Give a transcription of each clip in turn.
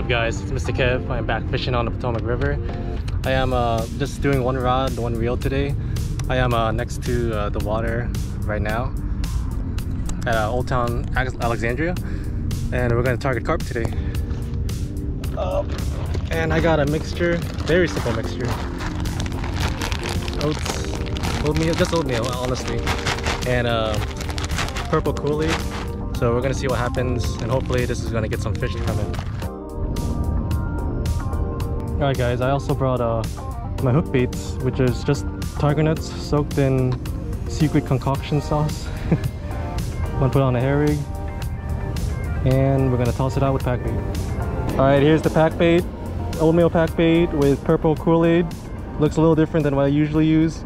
What's up guys, it's Mr. Kev. I'm back fishing on the Potomac River. I am just doing one rod, one reel today. I am next to the water right now at Old Town Alexandria, and we're going to target carp today. And I got a mixture, very simple mixture. Oats, oatmeal, just oatmeal honestly, and purple Kool-Aid. So we're gonna see what happens, and hopefully this is gonna get some fish coming. Alright guys, I also brought my hook baits, which is just tiger nuts soaked in secret concoction sauce. I'm gonna put on a hair rig, and we're gonna toss it out with Packbait. Alright, here's the Packbait, oatmeal Packbait with purple Kool-Aid. Looks a little different than what I usually use.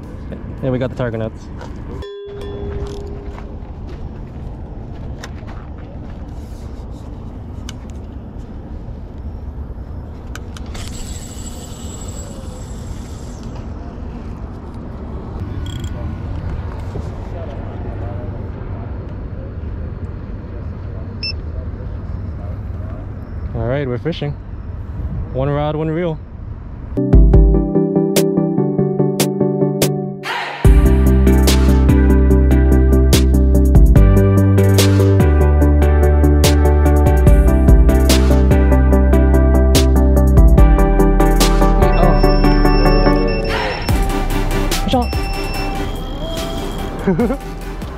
And we got the tiger nuts. Alright, we're fishing. One rod, one reel.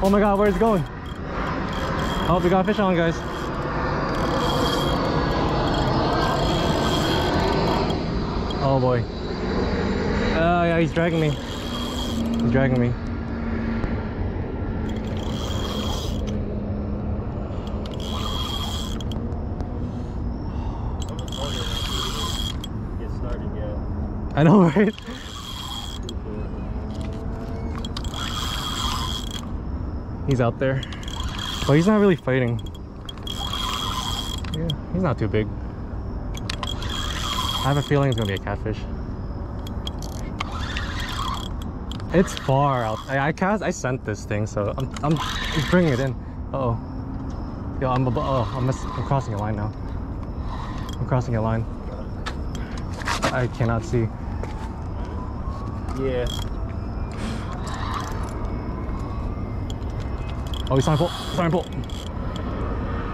Oh my god, where's it going? Oh, we got fish on, guys. Oh boy. Yeah, he's dragging me. He's dragging me. Get started yet. I know, right? He's out there, but he's not really fighting. Yeah, he's not too big. I have a feeling it's gonna be a catfish. It's far out. I sent this thing, so I'm bringing it in. Uh oh. Yo, I'm crossing a line now. I'm crossing a line. I cannot see. Yeah. Oh, he's trying to pull. He's trying to pull.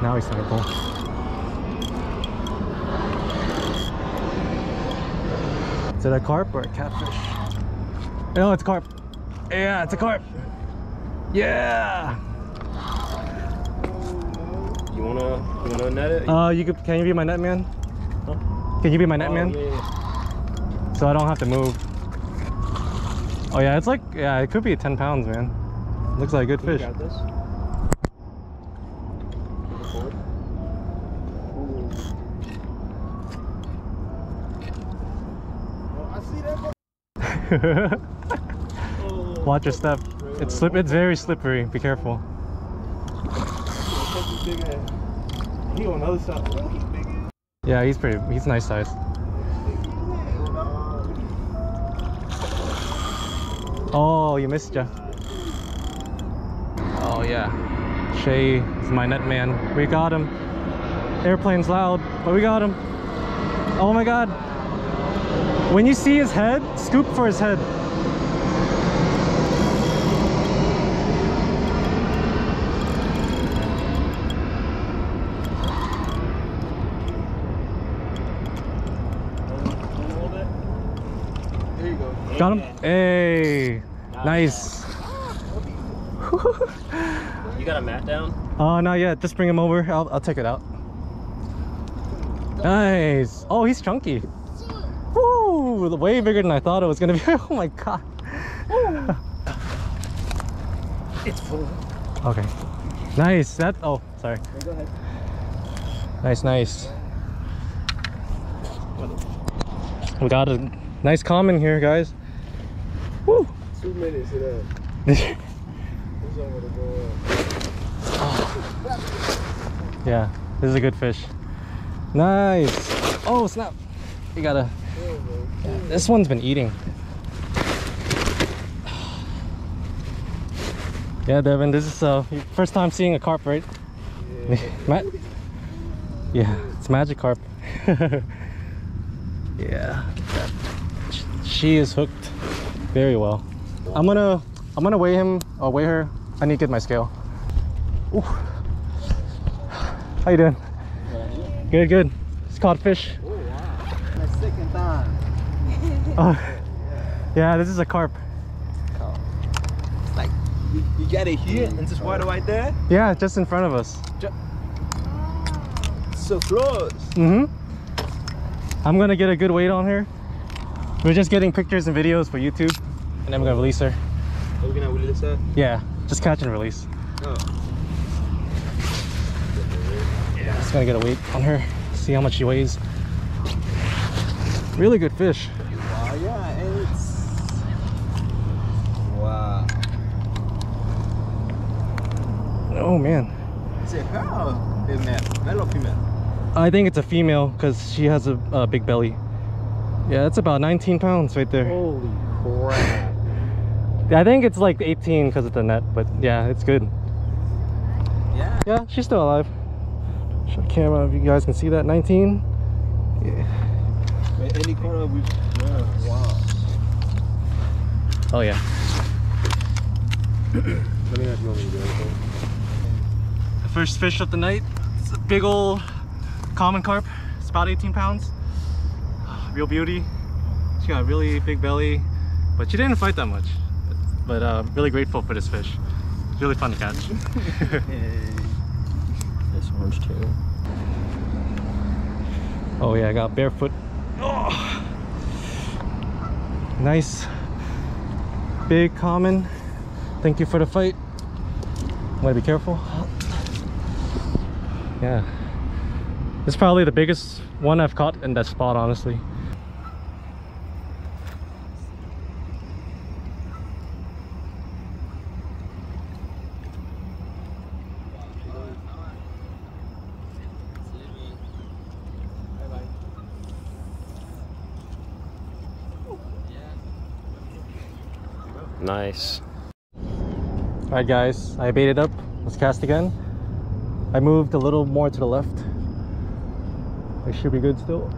Now he's trying to pull. Is it a carp or a catfish? No, it's a carp. Yeah, it's a carp. Yeah. You wanna net it? Can you be my net man? Huh? Can you be my net man? Yeah. So I don't have to move. Oh yeah, it's like, yeah, it could be 10 pounds, man. Looks like a good fish. You got this? Watch your step. It's very slippery. Be careful. He on the other side. Yeah, he's nice size. Oh, you missed ya. Oh yeah. Shay is my net man. We got him. Airplane's loud, but we got him. Oh my god. When you see his head, scoop for his head. There you go. Got him? Hey, nice. You got a mat down? Not yet. Just bring him over. I'll take it out. Nice. Oh, he's chunky. Woo! Way bigger than I thought it was gonna be. Oh my god. It's full. Okay. Nice. Oh, sorry. Go ahead. Nice. We got a nice common here, guys. Woo! 2 minutes of that. Yeah, this is a good fish. Nice. Oh snap! You gotta. Yeah, this one's been eating. Yeah, Devin, this is your first time seeing a carp, right? Yeah. Yeah, it's magic carp. Yeah, she is hooked very well. I'm gonna weigh him or weigh her. I need to get my scale. Ooh. How you doing? Good, good. It's caught fish. Oh wow. My second time. Oh, yeah, this is a carp. It's like you got it here and just water right there. Yeah, just in front of us. So close. Mm-hmm. I'm gonna get a good weight on her. We're just getting pictures and videos for YouTube, and then we're gonna release her. Are we gonna release her? Yeah, just catch and release. Oh. Yeah, just gonna get a weight on her, see how much she weighs. Really good fish. Wow, yeah, it's wow. Oh man. Is it her or female? Male or female? I think it's a female because she has a big belly. Yeah, that's about 19 pounds right there. Holy crap. I think it's like 18 because of the net, but yeah, it's good. Yeah. Yeah, she's still alive. Show the camera if you guys can see that. 19. Yeah. Any color with wow. Oh yeah. Let me know if you want me to do anything. The first fish of the night. It's a big old common carp. It's about 18 pounds. Real beauty. She got a really big belly, but she didn't fight that much. But really grateful for this fish. It's really fun to catch. This orange too. Oh yeah, I got barefoot. Oh. Nice big common. Thank you for the fight. I'm gonna be careful. Yeah, it's probably the biggest one I've caught in that spot, honestly. Nice. Alright guys, I baited up. Let's cast again. I moved a little more to the left. I should be good still.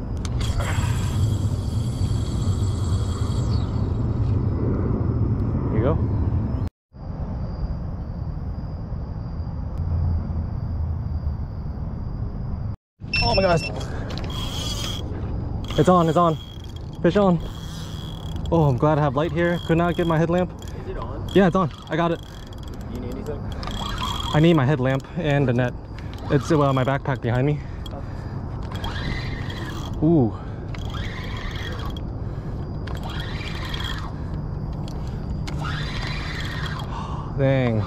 Here you go. Oh my gosh. It's on, it's on. Fish on. Oh, I'm glad I have light here. Could not get my headlamp. Is it on? Yeah, it's on. I got it. You need anything? I need my headlamp and the net. It's my backpack behind me. Ooh. Dang.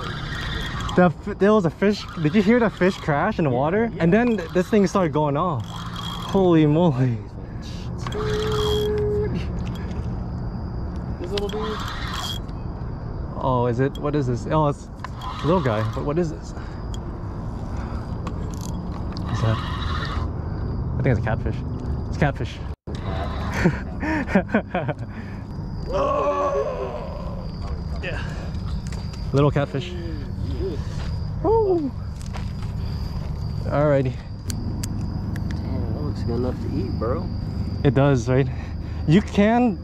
There was a fish. Did you hear the fish crash in the water? Yeah. And then this thing started going off. Holy moly. This little dude? Oh, is it? What is this? Oh, it's a little guy. But what is this? What's that? I think it's a catfish. It's catfish. Oh. Yeah. Little catfish. Woo. Alrighty. Damn, that looks good enough to eat, bro. It does, right? You can,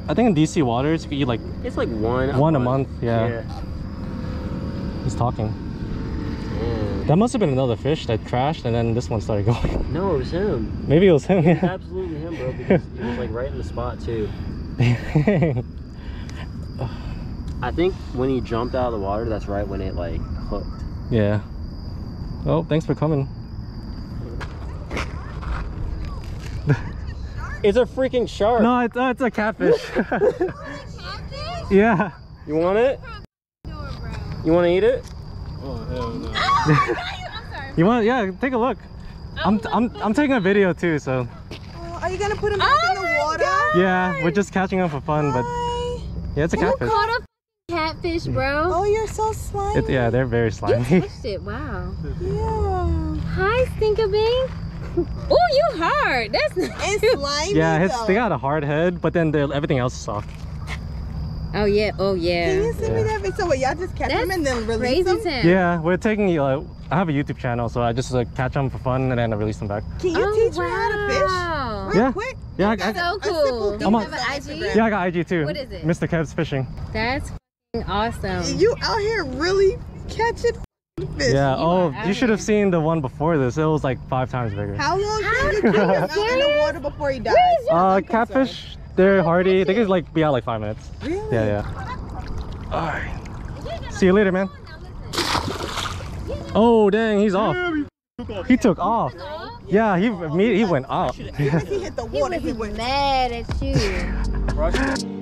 I think in DC waters, you can eat like... It's like one a month, yeah. He's talking. Damn. That must have been another fish that crashed and then this one started going. No, it was him. Maybe it was him, yeah. It's absolutely him, bro, because it was like right in the spot too. I think when he jumped out of the water, that's right when it like hooked. Yeah. Oh, thanks for coming. It's a freaking shark. No, it's a catfish. Catfish? Yeah. You want it? You want to eat it? Oh, hell no. I'm sorry. You want? Yeah, take a look. I'm taking a video too, so. Oh, are you gonna put him back in the water? God. Yeah, we're just catching him for fun, but yeah, it's a You catfish. caught a catfish, bro. Oh, you're so slimy. Yeah, they're very You slimy. touched it. Wow. Yeah. Hi, Stinkerbean. Oh, you hard. That's nice. It's slimy. Yeah, though. they got a hard head, but then everything else is soft. Oh yeah, oh yeah. Can you send me that? So what, y'all just catch them and then release them? Crazy. Yeah, we're taking, I have a YouTube channel, so I just catch them for fun and then I release them back. Can you teach me how to fish? Real quick? Yeah, So cool. I'm You have an IG? yeah, I got IG too. What is it? Mr. Kev's Fishing. That's awesome. You out here really catching fish. Yeah, you should have seen the one before this. It was like 5 times bigger. How long can you keep him out in the water before he dies? Catfish, they're hardy. They can like be out like 5 minutes. Really? Yeah. Alright. See you later, man. Oh dang, he's off. He took off. Yeah, he went off. He hit the water. He was mad at you.